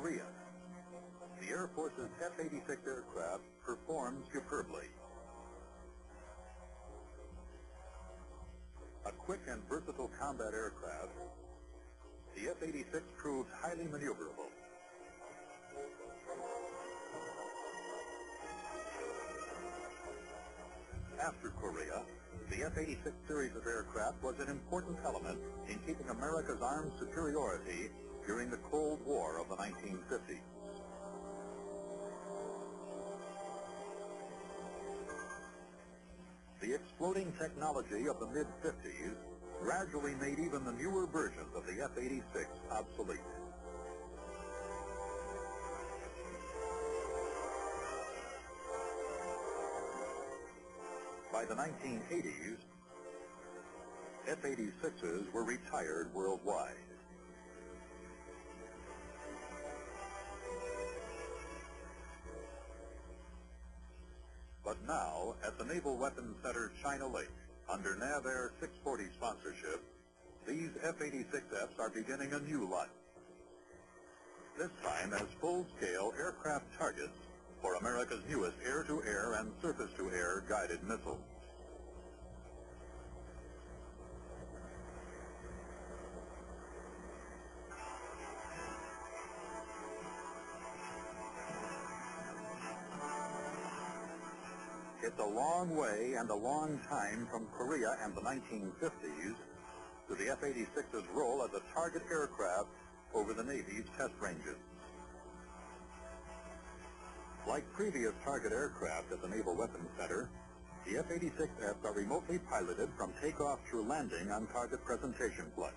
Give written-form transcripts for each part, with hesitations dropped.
Korea. The Air Force's F-86 aircraft performed superbly. A quick and versatile combat aircraft, the F-86 proved highly maneuverable. After Korea, the F-86 series of aircraft was an important element in keeping America's armed superiority during the Cold War of the 1950s. The exploding technology of the mid-50s gradually made even the newer versions of the F-86 obsolete. By the 1980s, F-86s were retired worldwide. But now, at the Naval Weapons Center China Lake, under NAVAIR 640 sponsorship, these F-86Fs are beginning a new life. This time as full-scale aircraft targets for America's newest air-to-air and surface-to-air guided missiles. It's a long way and a long time from Korea and the 1950s to the F-86's role as a target aircraft over the Navy's test ranges. Like previous target aircraft at the Naval Weapons Center, the F-86Fs are remotely piloted from takeoff through landing on target presentation flights.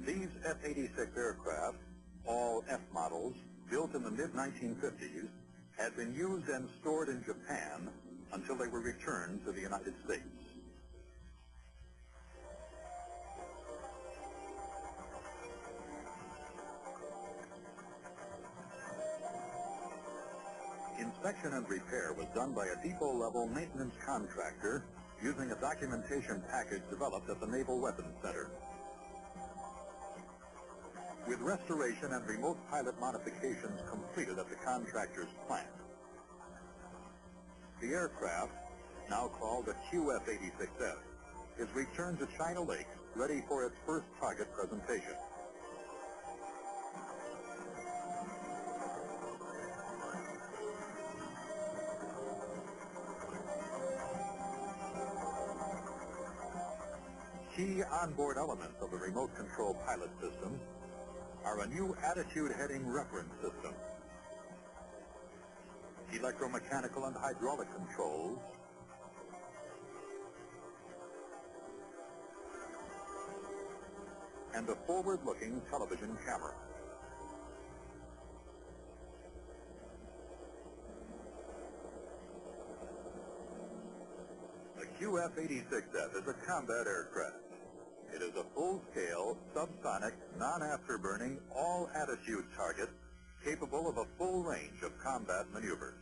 These F-86 aircraft, all F models, built in the mid-1950s, had been used and stored in Japan until they were returned to the United States. Inspection and repair was done by a depot-level maintenance contractor using a documentation package developed at the Naval Weapons Center. With restoration and remote pilot modifications completed at the contractor's plant, the aircraft, now called the QF-86F, is returned to China Lake, ready for its first target presentation. Key onboard elements of the remote control pilot system are a new attitude heading reference system, electromechanical and hydraulic controls, and a forward-looking television camera. The QF-86F is a combat aircraft. It is a full-scale, subsonic, non-afterburning, all-attitude target capable of a full range of combat maneuvers.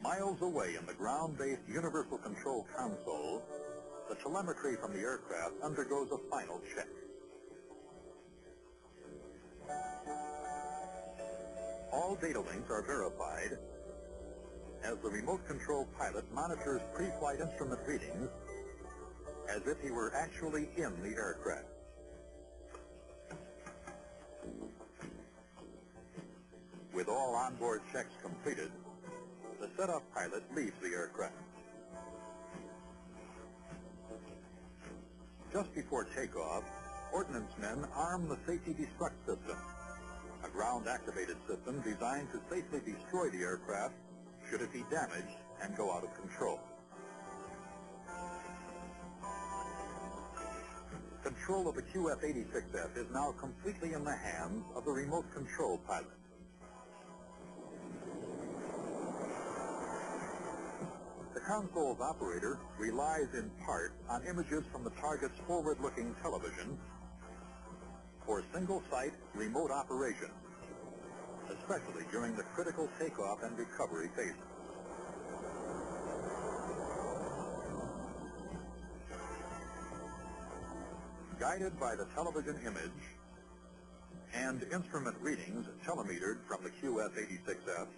Miles away in the ground-based universal control console, the telemetry from the aircraft undergoes a final check. All data links are verified as the remote control pilot monitors pre-flight instrument readings as if he were actually in the aircraft. With all onboard checks completed, the setup pilot leaves the aircraft. Just before takeoff, ordnance men arm the safety destruct system, a ground-activated system designed to safely destroy the aircraft should it be damaged and go out of control. Control of the QF-86F is now completely in the hands of the remote control pilot. The console's operator relies in part on images from the target's forward-looking television for single-site remote operation, especially during the critical takeoff and recovery phases. Guided by the television image and instrument readings telemetered from the QF-86F,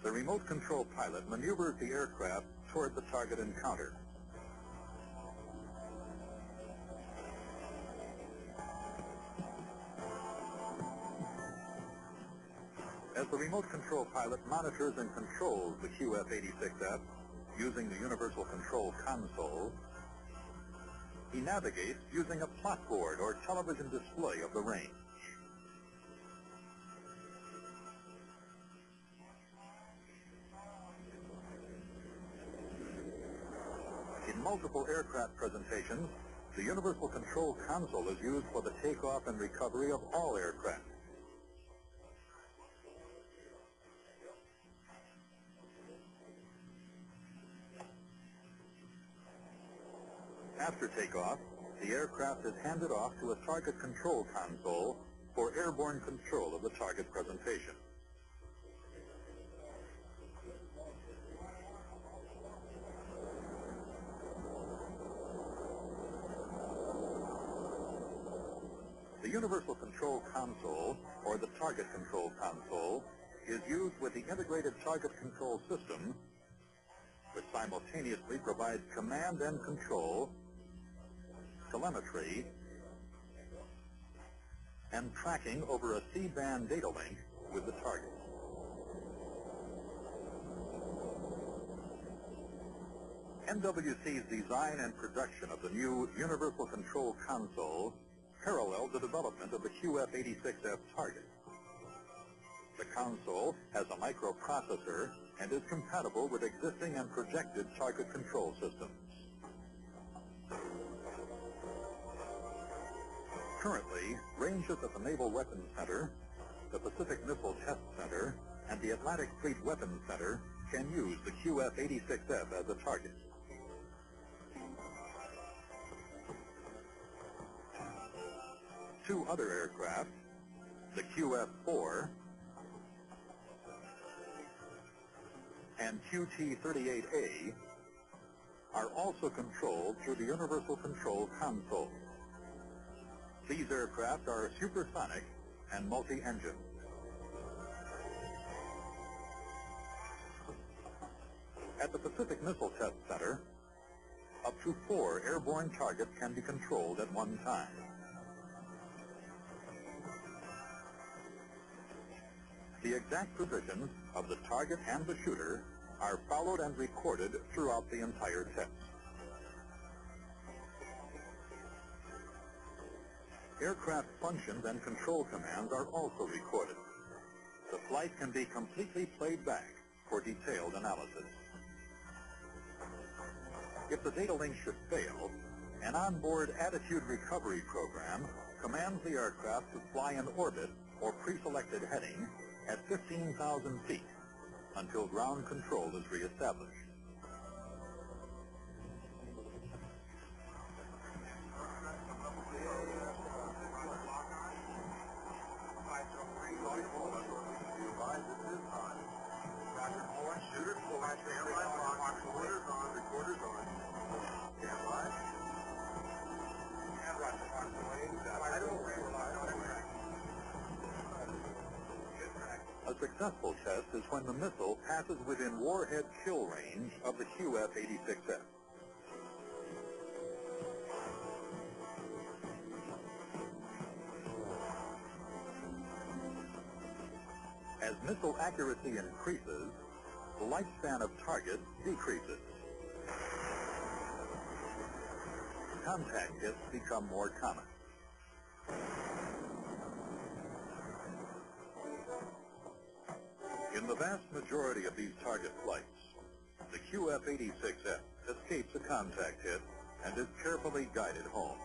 the remote control pilot maneuvers the aircraft toward the target encounter. As the remote control pilot monitors and controls the QF-86F using the universal control console, he navigates using a plot board or television display of the range. In multiple aircraft presentations, the universal control console is used for the takeoff and recovery of all aircraft. After takeoff, the aircraft is handed off to a target control console for airborne control of the target presentation. The universal control console, or the target control console, is used with the integrated target control system, which simultaneously provides command and control, telemetry, and tracking over a C-band data link with the target. NWC's design and production of the new Universal Control Console paralleled the development of the QF-86F target. The console has a microprocessor and is compatible with existing and projected target control systems. Currently, ranges at the Naval Weapons Center, the Pacific Missile Test Center, and the Atlantic Fleet Weapons Center can use the QF-86F as a target. Two other aircraft, the QF-4 and QT-38A, are also controlled through the Universal Control Console. These aircraft are supersonic and multi-engine. At the Pacific Missile Test Center, up to 4 airborne targets can be controlled at one time. The exact positions of the target and the shooter are followed and recorded throughout the entire test. Aircraft functions and control commands are also recorded. The flight can be completely played back for detailed analysis. If the data link should fail, an onboard attitude recovery program commands the aircraft to fly in orbit or pre-selected heading at 15,000 feet until ground control is reestablished. A successful test is when the missile passes within warhead kill range of the QF-86F. As missile accuracy increases, the lifespan of target decreases. Contact hits become more common. In In the vast majority of these target flights, the QF-86F escapes a contact hit and is carefully guided home.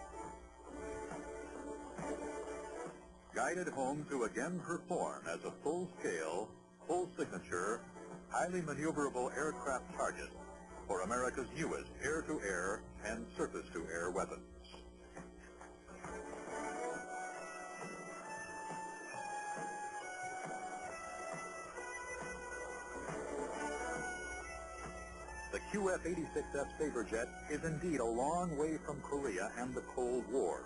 Guided home to again perform as a full-scale, full-signature, highly maneuverable aircraft target for America's newest air-to-air and surface-to-air weapons. The QF-86F Sabre jet is indeed a long way from Korea and the Cold War.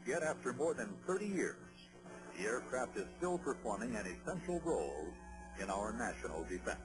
Yet after more than 30 years, the aircraft is still performing an essential role in our national defense.